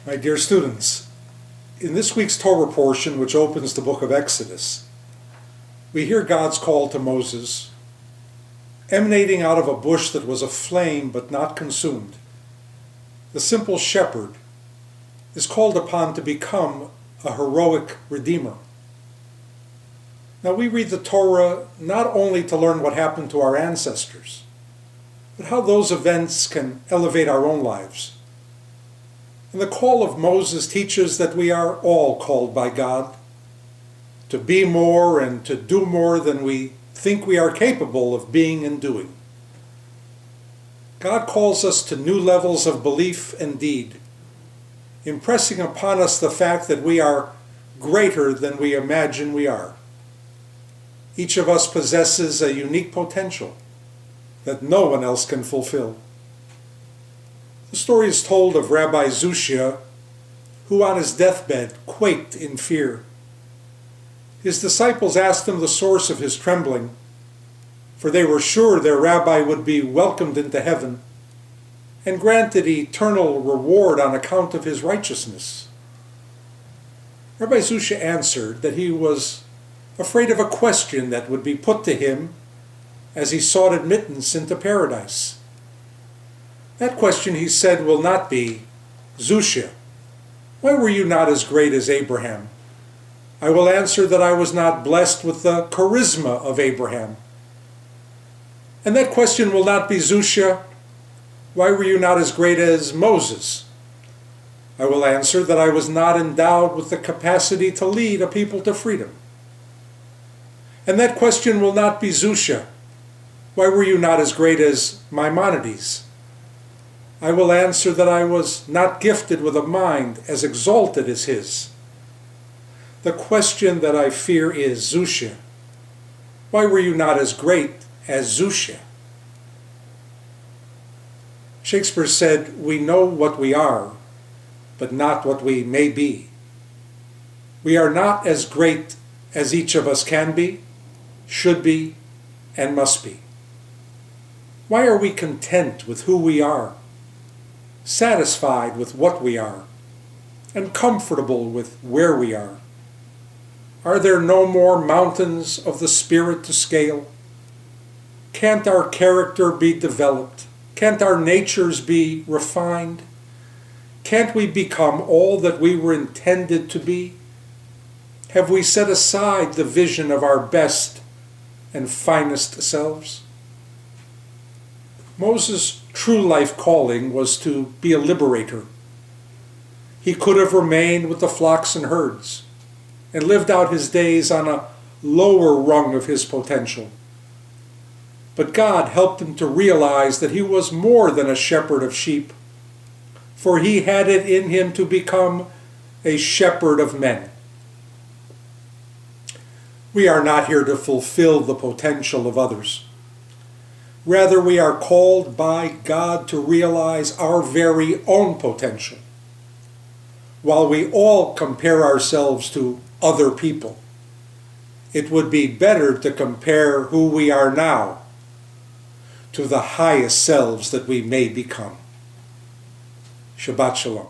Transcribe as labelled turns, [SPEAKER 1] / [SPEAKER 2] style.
[SPEAKER 1] My dear students, in this week's Torah portion, which opens the book of Exodus, we hear God's call to Moses, emanating out of a bush that was aflame but not consumed. The simple shepherd is called upon to become a heroic redeemer. Now we read the Torah not only to learn what happened to our ancestors, but how those events can elevate our own lives. And the call of Moses teaches that we are all called by God to be more and to do more than we think we are capable of being and doing. God calls us to new levels of belief and deed, impressing upon us the fact that we are greater than we imagine we are. Each of us possesses a unique potential that no one else can fulfill. The story is told of Rabbi Zushia, who on his deathbed quaked in fear. His disciples asked him the source of his trembling, for they were sure their rabbi would be welcomed into heaven and granted eternal reward on account of his righteousness. Rabbi Zushia answered that he was afraid of a question that would be put to him as he sought admittance into paradise. That question, he said, will not be, Zushia, why were you not as great as Abraham? I will answer that I was not blessed with the charisma of Abraham. And that question will not be, Zushia, why were you not as great as Moses? I will answer that I was not endowed with the capacity to lead a people to freedom. And that question will not be, Zushia, why were you not as great as Maimonides? I will answer that I was not gifted with a mind as exalted as his. The question that I fear is, Zushia, why were you not as great as Zushia? Shakespeare said, we know what we are, but not what we may be. We are not as great as each of us can be, should be, and must be. Why are we content with who we are, satisfied with what we are, and comfortable with where we are? Are there no more mountains of the Spirit to scale? Can't our character be developed? Can't our natures be refined? Can't we become all that we were intended to be? Have we set aside the vision of our best and finest selves? Moses' true life calling was to be a liberator. He could have remained with the flocks and herds and lived out his days on a lower rung of his potential. But God helped him to realize that he was more than a shepherd of sheep, for he had it in him to become a shepherd of men. We are not here to fulfill the potential of others. Rather, we are called by God to realize our very own potential. While we all compare ourselves to other people, it would be better to compare who we are now to the highest selves that we may become. Shabbat Shalom.